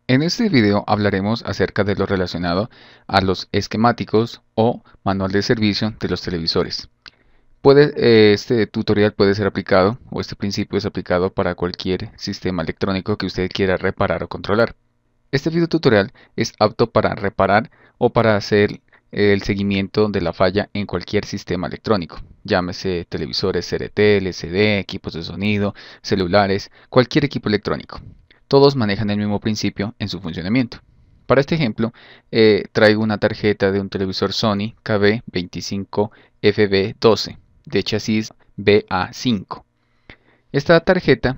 En este video hablaremos acerca de lo relacionado a los esquemáticos o manual de servicio de los televisores. Este tutorial puede ser aplicado o este principio es aplicado para cualquier sistema electrónico que usted quiera reparar o controlar. Este video tutorial es apto para reparar o para hacer el seguimiento de la falla en cualquier sistema electrónico, llámese televisores CRT, LCD, equipos de sonido, celulares, cualquier equipo electrónico. Todos manejan el mismo principio en su funcionamiento. Para este ejemplo, traigo una tarjeta de un televisor Sony KB25FB12 de chasis BA5. Esta tarjeta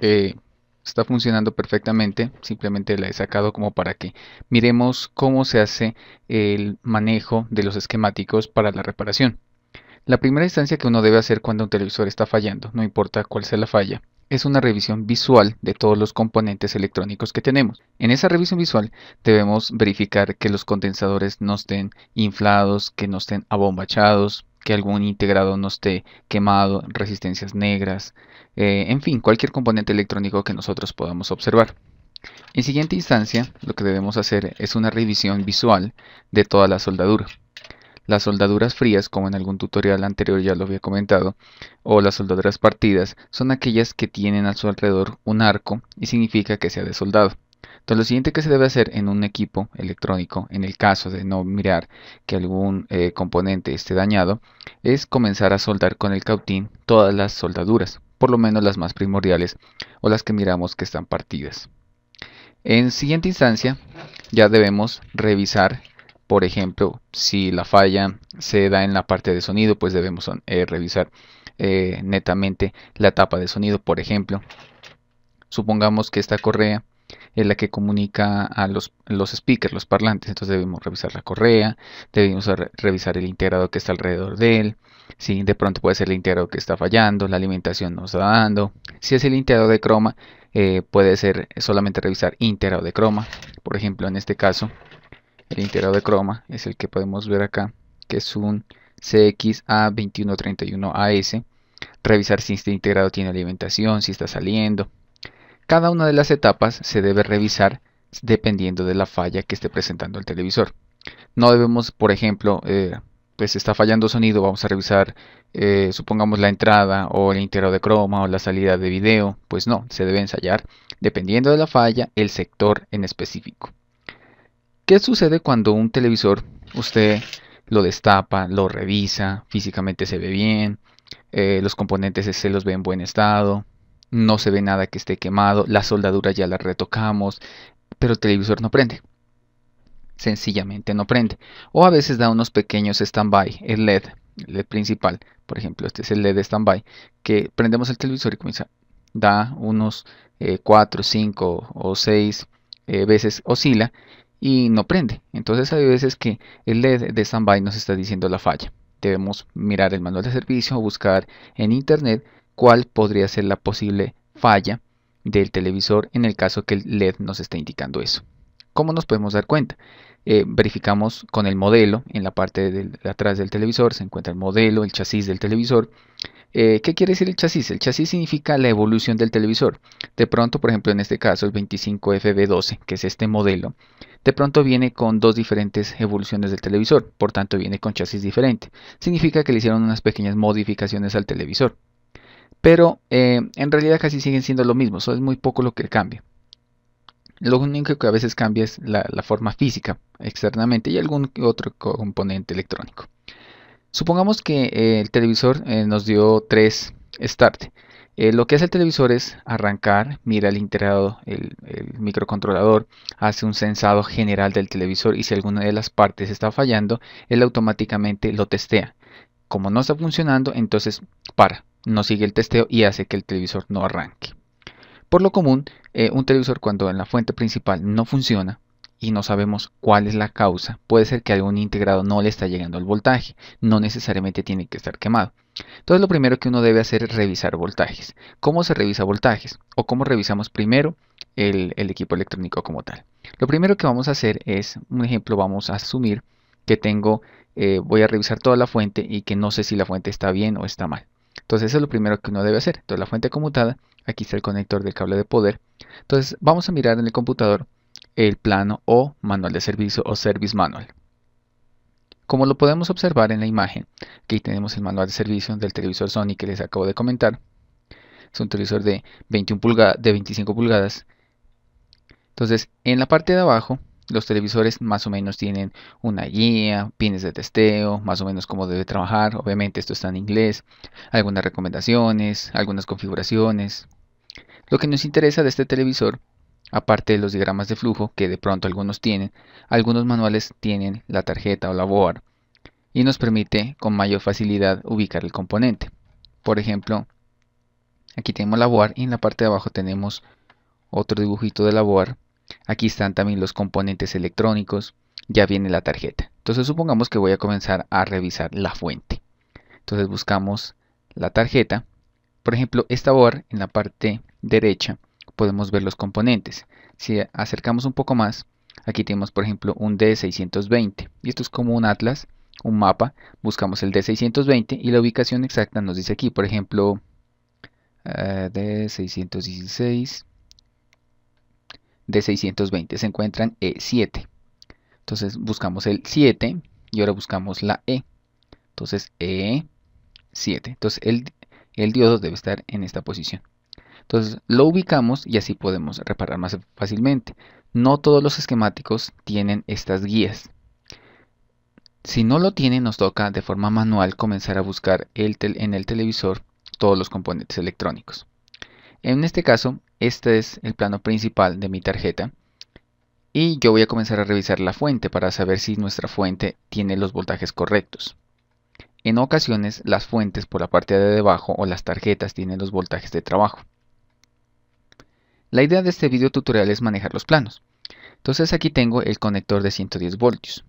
eh, está funcionando perfectamente, simplemente la he sacado como para que miremos cómo se hace el manejo de los esquemáticos para la reparación. La primera instancia que uno debe hacer cuando un televisor está fallando, no importa cuál sea la falla, es una revisión visual de todos los componentes electrónicos que tenemos. En esa revisión visual debemos verificar que los condensadores no estén inflados, que no estén abombachados, que algún integrado no esté quemado, resistencias negras, en fin, cualquier componente electrónico que nosotros podamos observar. En siguiente instancia, lo que debemos hacer es una revisión visual de toda la soldadura. Las soldaduras frías, como en algún tutorial anterior ya lo había comentado, o las soldaduras partidas, son aquellas que tienen a su alrededor un arco y significa que se ha desoldado. Entonces lo siguiente que se debe hacer en un equipo electrónico, en el caso de no mirar que algún componente esté dañado, es comenzar a soldar con el cautín todas las soldaduras, por lo menos las más primordiales o las que miramos que están partidas. En siguiente instancia, ya debemos revisar, por ejemplo, si la falla se da en la parte de sonido, pues debemos revisar netamente la tapa de sonido, por ejemplo. Supongamos que esta correa es la que comunica a los speakers, los parlantes, entonces debemos revisar la correa, debemos revisar el integrado que está alrededor de él, si de pronto puede ser el integrado que está fallando, la alimentación no está dando, si es el integrado de croma, puede ser solamente revisar integrado de croma, por ejemplo en este caso el integrado de croma es el que podemos ver acá, que es un CXA2131AS, revisar si este integrado tiene alimentación, si está saliendo. Cada una de las etapas se debe revisar dependiendo de la falla que esté presentando el televisor. No debemos, por ejemplo, pues está fallando sonido, vamos a revisar, supongamos la entrada o el integrado de croma o la salida de video. Pues no, se debe ensayar dependiendo de la falla el sector en específico. ¿Qué sucede cuando un televisor usted lo destapa, lo revisa, físicamente se ve bien, los componentes se los ve en buen estado, no se ve nada que esté quemado, la soldadura ya la retocamos, pero el televisor no prende? Sencillamente no prende. O a veces da unos pequeños stand-by, el LED principal, por ejemplo, este es el LED stand-by, que prendemos el televisor y comienza, da unos 4, 5 o 6 veces oscila y no prende. Entonces hay veces que el LED de stand-by nos está diciendo la falla. Debemos mirar el manual de servicio o buscar en internet cuál podría ser la posible falla del televisor en el caso que el LED nos esté indicando eso. ¿Cómo nos podemos dar cuenta? Verificamos con el modelo, en la parte de atrás del televisor se encuentra el modelo, el chasis del televisor. ¿Qué quiere decir el chasis? El chasis significa la evolución del televisor. De pronto, por ejemplo, en este caso el 25FB12, que es este modelo, de pronto viene con dos diferentes evoluciones del televisor, por tanto viene con chasis diferente. Significa que le hicieron unas pequeñas modificaciones al televisor. Pero en realidad casi siguen siendo lo mismo, eso es muy poco lo que cambia. Lo único que a veces cambia es la forma física externamente y algún otro componente electrónico. Supongamos que el televisor nos dio 3 start. Lo que hace el televisor es arrancar, mira el integrado, el microcontrolador, hace un sensado general del televisor y si alguna de las partes está fallando, él automáticamente lo testea. Como no está funcionando, entonces para, no sigue el testeo y hace que el televisor no arranque. Por lo común, un televisor cuando en la fuente principal no funciona y no sabemos cuál es la causa, puede ser que algún integrado no le está llegando al voltaje, no necesariamente tiene que estar quemado. Entonces lo primero que uno debe hacer es revisar voltajes. ¿Cómo se revisa voltajes? ¿O cómo revisamos primero el equipo electrónico como tal? Lo primero que vamos a hacer es, un ejemplo, vamos a asumir que voy a revisar toda la fuente y que no sé si la fuente está bien o está mal. Entonces eso es lo primero que uno debe hacer. Entonces la fuente conmutada, aquí está el conector del cable de poder. Entonces vamos a mirar en el computador el plano o manual de servicio o service manual. Como lo podemos observar en la imagen, aquí tenemos el manual de servicio del televisor Sony que les acabo de comentar. Es un televisor de 25 pulgadas. Entonces, en la parte de abajo, los televisores más o menos tienen una guía, pines de testeo, más o menos cómo debe trabajar. Obviamente esto está en inglés, algunas recomendaciones, algunas configuraciones. Lo que nos interesa de este televisor, aparte de los diagramas de flujo, que de pronto algunos tienen, algunos manuales tienen la tarjeta o la board y nos permite con mayor facilidad ubicar el componente. Por ejemplo, aquí tenemos la board y en la parte de abajo tenemos otro dibujito de la board. Aquí están también los componentes electrónicos, ya viene la tarjeta. Entonces supongamos que voy a comenzar a revisar la fuente. Entonces buscamos la tarjeta. Por ejemplo, esta board en la parte derecha podemos ver los componentes. Si acercamos un poco más, aquí tenemos por ejemplo un D620 y esto es como un atlas, un mapa. Buscamos el D620 y la ubicación exacta nos dice aquí, por ejemplo, D616, D620 se encuentran E7. Entonces buscamos el 7 y ahora buscamos la E. Entonces E7. Entonces el diodo debe estar en esta posición. Entonces lo ubicamos y así podemos reparar más fácilmente. No todos los esquemáticos tienen estas guías. Si no lo tienen, nos toca de forma manual comenzar a buscar en el televisor todos los componentes electrónicos. En este caso, este es el plano principal de mi tarjeta y yo voy a comenzar a revisar la fuente para saber si nuestra fuente tiene los voltajes correctos. En ocasiones, las fuentes por la parte de debajo o las tarjetas tienen los voltajes de trabajo. La idea de este video tutorial es manejar los planos. Entonces aquí tengo el conector de 110 voltios.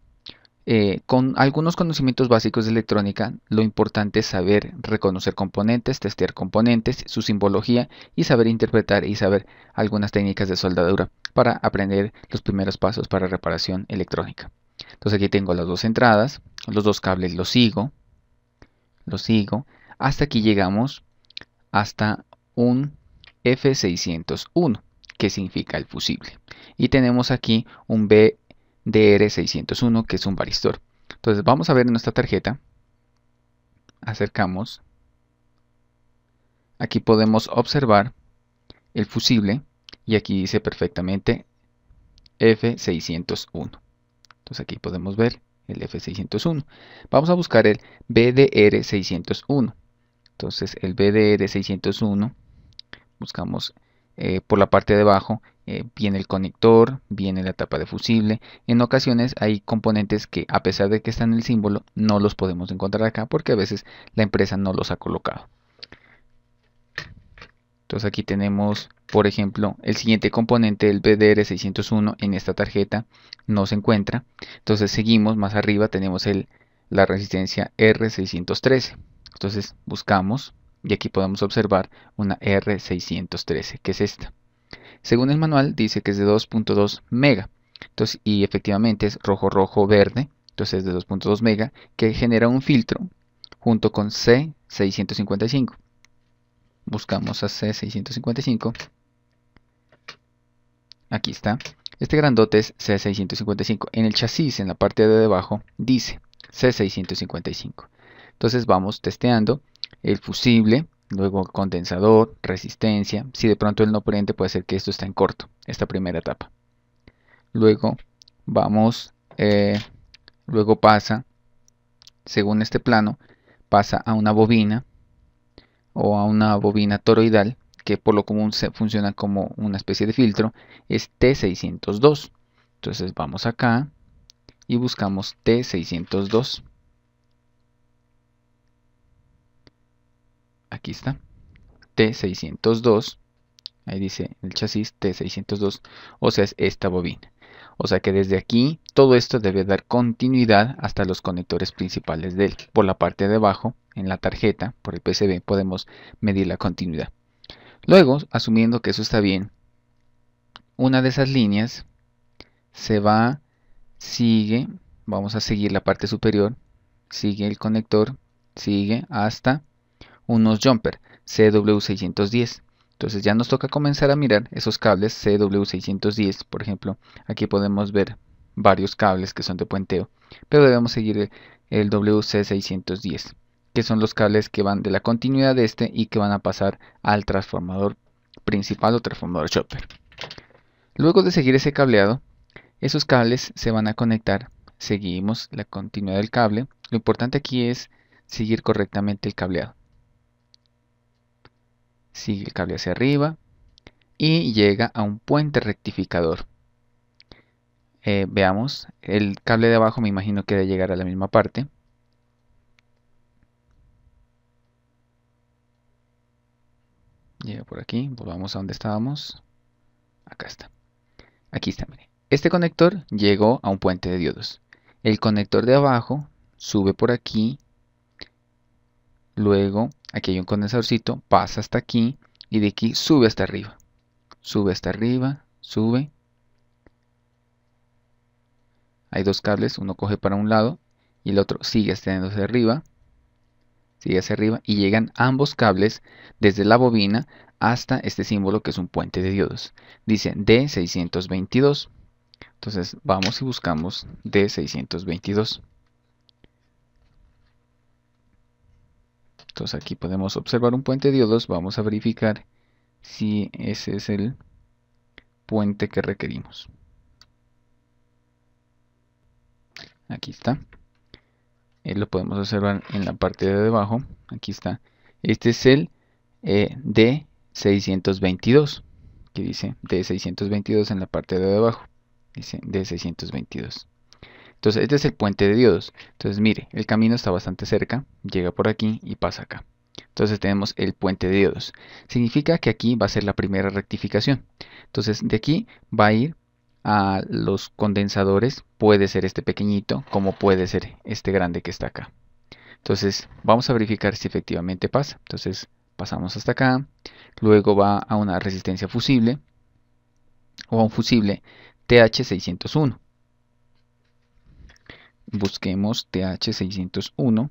Con algunos conocimientos básicos de electrónica, lo importante es saber reconocer componentes, testear componentes, su simbología y saber interpretar y saber algunas técnicas de soldadura para aprender los primeros pasos para reparación electrónica. Entonces aquí tengo las dos entradas, los dos cables los sigo, hasta aquí llegamos hasta un F601, que significa el fusible. Y tenemos aquí un BDR601, que es un varistor. Entonces vamos a ver en nuestra tarjeta. Acercamos. Aquí podemos observar el fusible y aquí dice perfectamente F601. Entonces aquí podemos ver el F601. Vamos a buscar el BDR601. Entonces el BDR601 buscamos por la parte de abajo, viene el conector, viene la tapa de fusible. En ocasiones hay componentes que a pesar de que están en el símbolo, no los podemos encontrar acá porque a veces la empresa no los ha colocado. Entonces aquí tenemos, por ejemplo, el siguiente componente del BDR601 en esta tarjeta no se encuentra. Entonces seguimos más arriba, tenemos la resistencia R613. Entonces buscamos y aquí podemos observar una R613, que es esta. Según el manual dice que es de 2.2 mega. Entonces, y efectivamente es rojo, rojo, verde. Entonces es de 2.2 mega que genera un filtro junto con C655. Buscamos a C655. Aquí está. Este grandote es C655. En el chasis, en la parte de debajo, dice C655. Entonces vamos testeando el fusible, luego condensador, resistencia. Si de pronto el no prende, puede ser que esto está en corto, esta primera etapa. Luego vamos, luego pasa, según este plano, pasa a una bobina o a una bobina toroidal, que por lo común funciona como una especie de filtro, es T602. Entonces vamos acá y buscamos T602. Aquí está, T602, ahí dice el chasis T602, o sea es esta bobina. O sea que desde aquí todo esto debe dar continuidad hasta los conectores principales de él. Por la parte de abajo, en la tarjeta, por el PCB, podemos medir la continuidad. Luego, asumiendo que eso está bien, una de esas líneas se va, sigue, vamos a seguir la parte superior, sigue el conector, sigue hasta unos jumper CW610. Entonces ya nos toca comenzar a mirar esos cables CW610, por ejemplo. Aquí podemos ver varios cables que son de puenteo, pero debemos seguir el WC610, que son los cables que van de la continuidad de este y que van a pasar al transformador principal o transformador chopper. Luego de seguir ese cableado, esos cables se van a conectar. Seguimos la continuidad del cable. Lo importante aquí es seguir correctamente el cableado. Sigue el cable hacia arriba y llega a un puente rectificador. Veamos, el cable de abajo me imagino que debe llegar a la misma parte. Llega por aquí, volvamos a donde estábamos. Acá está. Aquí está, mire. Este conector llegó a un puente de diodos. El conector de abajo sube por aquí. Luego, aquí hay un condensadorcito, pasa hasta aquí y de aquí sube hasta arriba. Sube hasta arriba, sube. Hay dos cables, uno coge para un lado y el otro sigue extendiéndose sigue hacia arriba y llegan ambos cables desde la bobina hasta este símbolo que es un puente de diodos. Dice D622. Entonces vamos y buscamos D622. Entonces aquí podemos observar un puente de diodos. Vamos a verificar si ese es el puente que requerimos. Aquí está. Lo podemos observar en la parte de debajo. Aquí está. Este es el D622, que dice D622 en la parte de debajo. Dice D622. Entonces este es el puente de diodos. Entonces mire, el camino está bastante cerca. Llega por aquí y pasa acá. Entonces tenemos el puente de diodos. Significa que aquí va a ser la primera rectificación. Entonces de aquí va a ir a los condensadores. Puede ser este pequeñito como puede ser este grande que está acá. Entonces vamos a verificar si efectivamente pasa. Entonces pasamos hasta acá. Luego va a una resistencia fusible o a un fusible TH601. Busquemos TH601.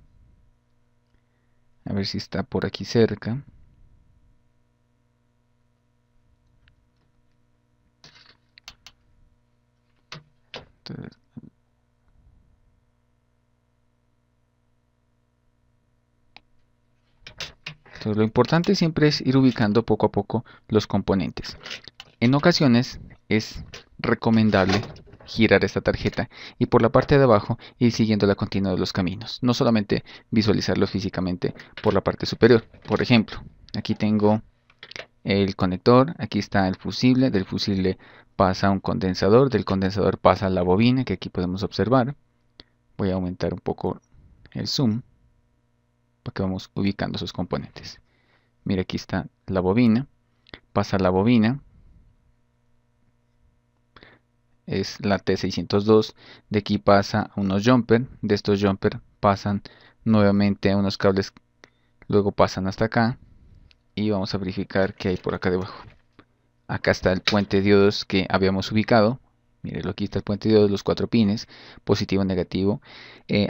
A ver si está por aquí cerca. Entonces, lo importante siempre es ir ubicando poco a poco los componentes. En ocasiones es recomendable girar esta tarjeta y por la parte de abajo ir siguiendo la continuidad de los caminos. No solamente visualizarlo físicamente por la parte superior. Por ejemplo, aquí tengo el conector, aquí está el fusible, del fusible pasa a un condensador, del condensador pasa a la bobina que aquí podemos observar. Voy a aumentar un poco el zoom para que vamos ubicando sus componentes. Mira, aquí está la bobina, pasa a la bobina, es la T602, de aquí pasa a unos jumper, de estos jumper pasan nuevamente a unos cables, luego pasan hasta acá y vamos a verificar qué hay por acá debajo. Acá está el puente de diodos que habíamos ubicado. Mírenlo, aquí está el puente de diodos, los 4 pines, positivo, negativo.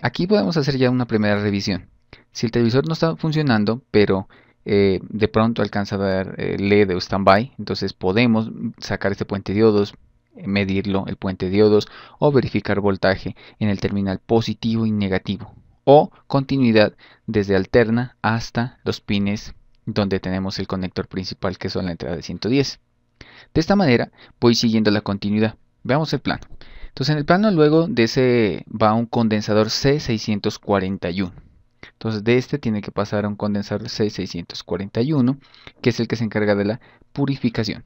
Aquí podemos hacer ya una primera revisión. Si el televisor no está funcionando, pero de pronto alcanza a dar LED o standby, entonces podemos sacar este puente de diodos, medirlo, el puente de diodos, o verificar voltaje en el terminal positivo y negativo, o continuidad desde alterna hasta los pines donde tenemos el conector principal, que son la entrada de 110. De esta manera voy siguiendo la continuidad. Veamos el plano. Entonces en el plano luego de ese va un condensador C641. Entonces de este tiene que pasar a un condensador C641, que es el que se encarga de la purificación.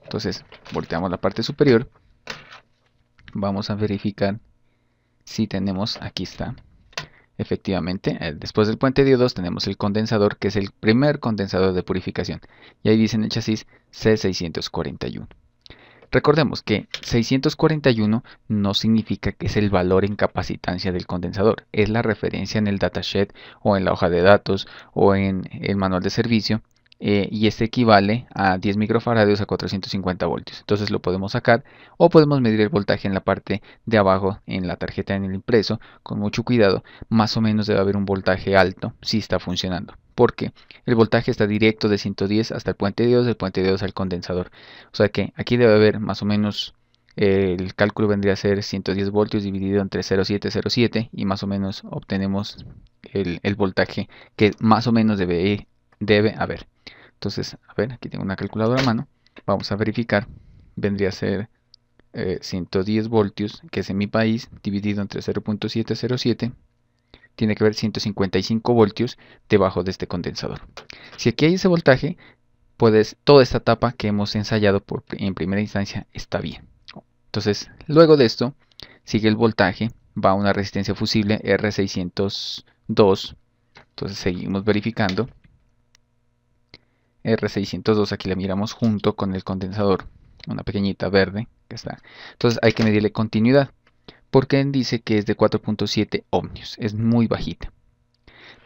Entonces volteamos la parte superior. Vamos a verificar si tenemos, aquí está. Efectivamente, después del puente de diodos tenemos el condensador, que es el primer condensador de purificación. Y ahí dice en el chasis C641. Recordemos que 641 no significa que es el valor en capacitancia del condensador. Es la referencia en el datasheet o en la hoja de datos o en el manual de servicio. Y este equivale a 10 microfaradios a 450 voltios. Entonces lo podemos sacar o podemos medir el voltaje en la parte de abajo en la tarjeta en el impreso con mucho cuidado. Más o menos debe haber un voltaje alto si está funcionando. porque el voltaje está directo de 110 hasta el puente de diodos, del puente de diodos al condensador. O sea que aquí debe haber más o menos, el cálculo vendría a ser 110 voltios dividido entre 0,707 y más o menos obtenemos el voltaje que más o menos debe haber. Entonces, a ver, aquí tengo una calculadora a mano. Vamos a verificar. Vendría a ser 110 voltios, que es en mi país, dividido entre 0,707. Tiene que haber 155 voltios debajo de este condensador. Si aquí hay ese voltaje, toda esta etapa que hemos ensayado en primera instancia está bien. Entonces, luego de esto, sigue el voltaje, va a una resistencia fusible R602. Entonces seguimos verificando. R602, aquí la miramos junto con el condensador, una pequeñita verde que está. Entonces hay que medirle continuidad, porque dice que es de 4,7 ohmios, es muy bajita.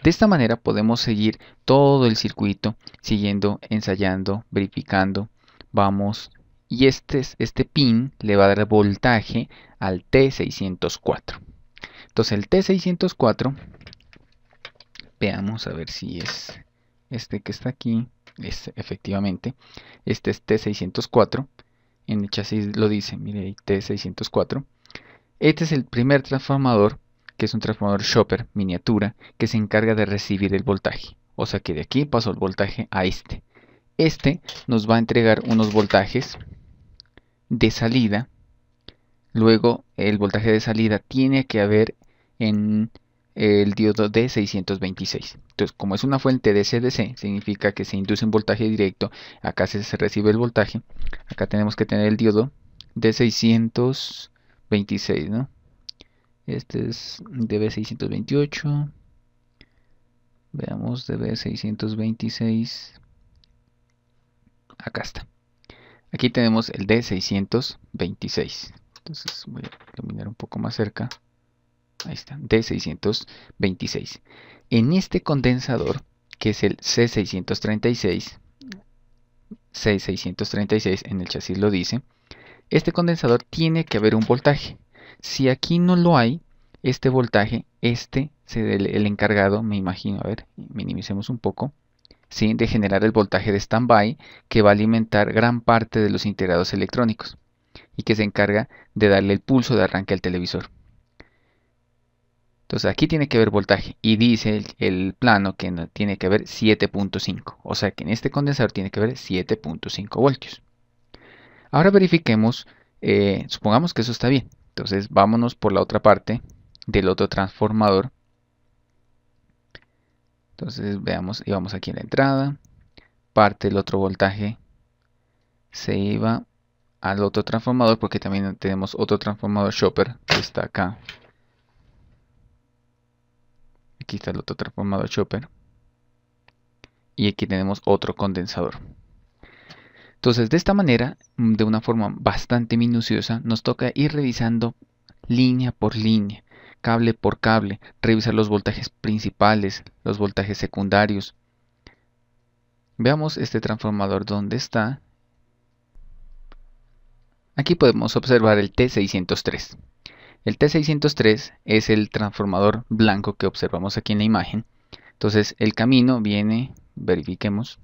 De esta manera podemos seguir todo el circuito, siguiendo, ensayando, verificando. Vamos, y este pin le va a dar voltaje al T604. Entonces el T604, veamos a ver si es este que está aquí. Efectivamente, este es T604. En el chasis lo dice, mire, T604. Este es el primer transformador, que es un transformador Chopper miniatura, que se encarga de recibir el voltaje. O sea que de aquí pasó el voltaje a este. Este nos va a entregar unos voltajes de salida. Luego el voltaje de salida tiene que haber en el diodo D626. Entonces, como es una fuente DC-DC, significa que se induce un voltaje directo. Acá se recibe el voltaje. Acá tenemos que tener el diodo D626, ¿no? Este es DB628. Veamos DB626. Acá está. Aquí tenemos el D626. Entonces voy a iluminar un poco más cerca. Ahí está, D626. En este condensador, que es el C636, C636 en el chasis lo dice, este condensador tiene que haber un voltaje. Si aquí no lo hay, este voltaje, el encargado, me imagino, a ver, minimicemos un poco, ¿sí?, de generar el voltaje de standby que va a alimentar gran parte de los integrados electrónicos y que se encarga de darle el pulso de arranque al televisor. Entonces aquí tiene que haber voltaje y dice el plano que tiene que haber 7,5. O sea que en este condensador tiene que haber 7,5 voltios. Ahora verifiquemos, supongamos que eso está bien. Entonces vámonos por la otra parte del otro transformador. Entonces veamos, íbamos aquí en la entrada. Parte del otro voltaje se iba al otro transformador, porque también tenemos otro transformador Chopper que está acá. Aquí está el otro transformador Chopper. Y aquí tenemos otro condensador. Entonces, de esta manera, de una forma bastante minuciosa, nos toca ir revisando línea por línea, cable por cable, revisar los voltajes principales, los voltajes secundarios. Veamos este transformador dónde está. Aquí podemos observar el T603. El T603 es el transformador blanco que observamos aquí en la imagen. Entonces el camino viene, verifiquemos.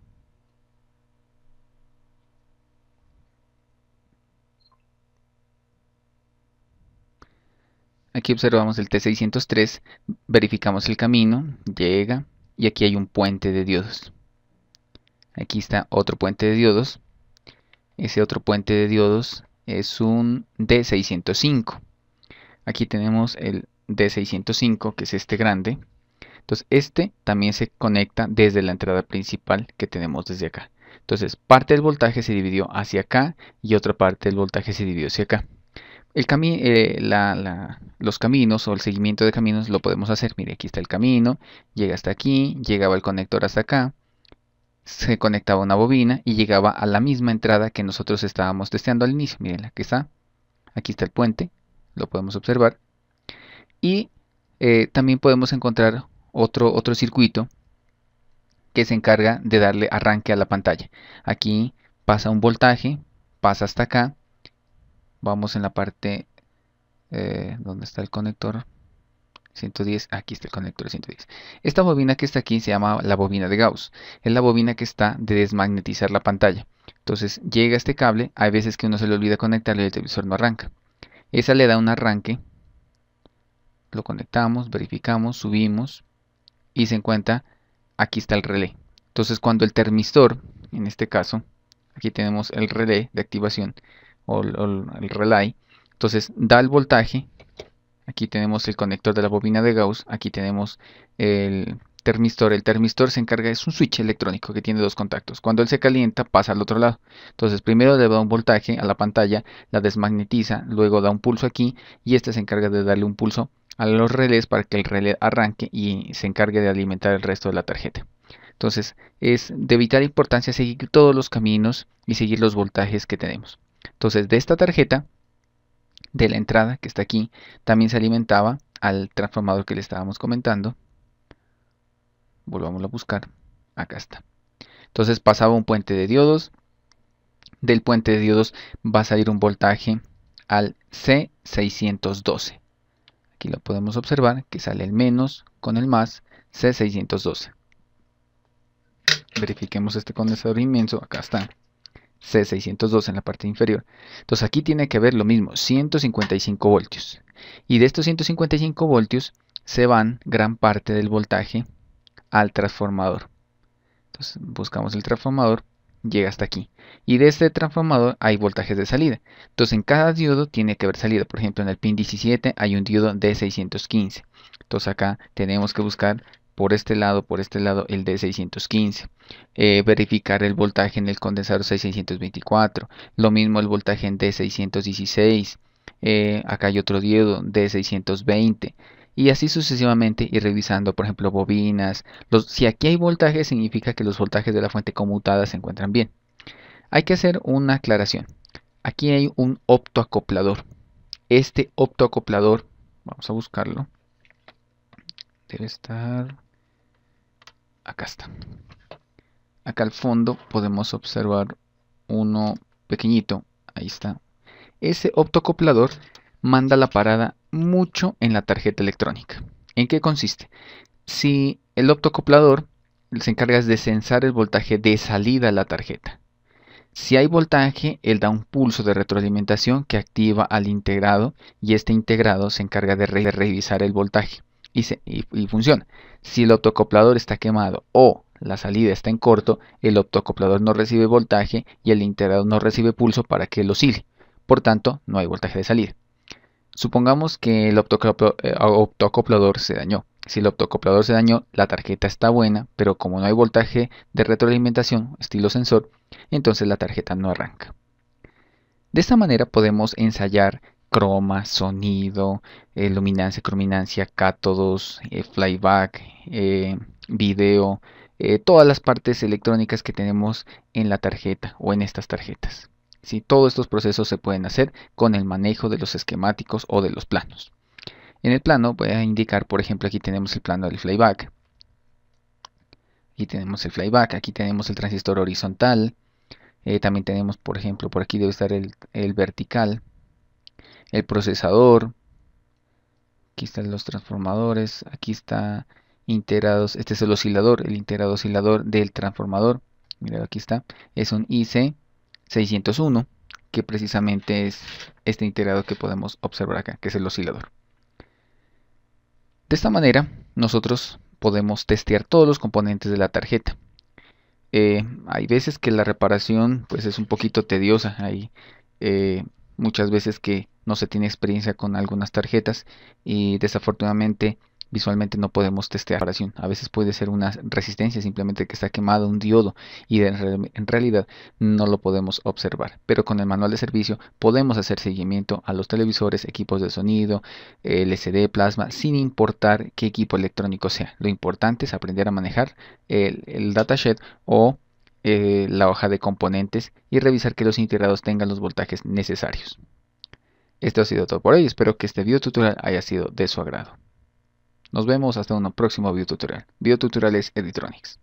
Aquí observamos el T603, verificamos el camino, llega y aquí hay un puente de diodos. Aquí está otro puente de diodos. Ese otro puente de diodos es un D605. Aquí tenemos el D605, que es este grande. Entonces este también se conecta desde la entrada principal que tenemos desde acá. Entonces parte del voltaje se dividió hacia acá y otra parte del voltaje se dividió hacia acá. Los caminos o el seguimiento de caminos lo podemos hacer. Mire, aquí está el camino, llega hasta aquí, llegaba el conector hasta acá, se conectaba una bobina y llegaba a la misma entrada que nosotros estábamos testeando al inicio. Miren, aquí está el puente, lo podemos observar. Y también podemos encontrar otro circuito que se encarga de darle arranque a la pantalla. Aquí pasa un voltaje, pasa hasta acá. Vamos en la parte donde está el conector. 110, aquí está el conector de 110. Esta bobina que está aquí se llama la bobina de Gauss. Es la bobina que está de desmagnetizar la pantalla. Entonces llega este cable, hay veces que uno se le olvida conectarlo y el televisor no arranca. Esa le da un arranque, lo conectamos, verificamos, subimos y se encuentra, aquí está el relé. Entonces cuando el termistor, en este caso, aquí tenemos el relé de activación o el relay, entonces da el voltaje. Aquí tenemos el conector de la bobina de Gauss. Aquí tenemos el termistor. El termistor se encarga, es un switch electrónico que tiene dos contactos. Cuando él se calienta, pasa al otro lado. Entonces, primero le da un voltaje a la pantalla, la desmagnetiza, luego da un pulso aquí y este se encarga de darle un pulso a los relés para que el relé arranque y se encargue de alimentar el resto de la tarjeta. Entonces, es de vital importancia seguir todos los caminos y seguir los voltajes que tenemos. Entonces, de esta tarjeta de la entrada que está aquí también se alimentaba al transformador que le estábamos comentando. Volvamos a buscar, acá está. Entonces pasaba un puente de diodos, del puente de diodos va a salir un voltaje al C612. Aquí lo podemos observar que sale el menos con el más, C612. Verifiquemos este condensador inmenso, acá está, C602 en la parte inferior. Entonces aquí tiene que haber lo mismo, 155 voltios. Y de estos 155 voltios se van gran parte del voltaje al transformador. Entonces buscamos el transformador, llega hasta aquí. Y de este transformador hay voltajes de salida. Entonces en cada diodo tiene que haber salida. Por ejemplo, en el pin 17 hay un diodo D615. Entonces acá tenemos que buscar por este lado el D615. Verificar el voltaje en el condensador 6624. Lo mismo el voltaje en D616. Acá hay otro diodo D620. Y así sucesivamente ir revisando, por ejemplo, bobinas. Si aquí hay voltaje, significa que los voltajes de la fuente conmutada se encuentran bien. Hay que hacer una aclaración. Aquí hay un optoacoplador. Este optoacoplador, vamos a buscarlo. Debe estar... Acá está. Acá al fondo podemos observar uno pequeñito. Ahí está. Ese optoacoplador manda la parada mucho en la tarjeta electrónica. ¿En qué consiste? Si el optoacoplador se encarga de censar el voltaje de salida a la tarjeta. Si hay voltaje, él da un pulso de retroalimentación que activa al integrado y este integrado se encarga de revisar el voltaje y funciona. Si el optoacoplador está quemado o la salida está en corto, el optoacoplador no recibe voltaje y el integrado no recibe pulso para que lo oscile. Por tanto, no hay voltaje de salida. Supongamos que el optoacoplador se dañó. Si el optoacoplador se dañó, la tarjeta está buena, pero como no hay voltaje de retroalimentación, estilo sensor, entonces la tarjeta no arranca. De esta manera podemos ensayar croma, sonido, luminancia, crominancia, cátodos, flyback, video, todas las partes electrónicas que tenemos en la tarjeta o en estas tarjetas. ¿Sí? Todos estos procesos se pueden hacer con el manejo de los esquemáticos o de los planos. En el plano voy a indicar, por ejemplo, aquí tenemos el plano del flyback. Aquí tenemos el flyback, aquí tenemos el transistor horizontal. También tenemos, por ejemplo, por aquí debe estar el vertical, el procesador. Aquí están los transformadores, aquí está integrados. Este es el oscilador, el integrado oscilador del transformador. Mira, aquí está, es un IC601, que precisamente es este integrado que podemos observar acá, que es el oscilador. De esta manera, nosotros podemos testear todos los componentes de la tarjeta. Hay veces que la reparación pues es un poquito tediosa. Hay muchas veces que no se tiene experiencia con algunas tarjetas y desafortunadamente visualmente no podemos testear la reparación. A veces puede ser una resistencia, simplemente que está quemado un diodo y en realidad no lo podemos observar. Pero con el manual de servicio podemos hacer seguimiento a los televisores, equipos de sonido, LCD, plasma, sin importar qué equipo electrónico sea. Lo importante es aprender a manejar el datasheet o la hoja de componentes y revisar que los integrados tengan los voltajes necesarios. Esto ha sido todo por hoy. Espero que este video tutorial haya sido de su agrado. Nos vemos hasta un próximo video tutorial. Video tutoriales Editronics.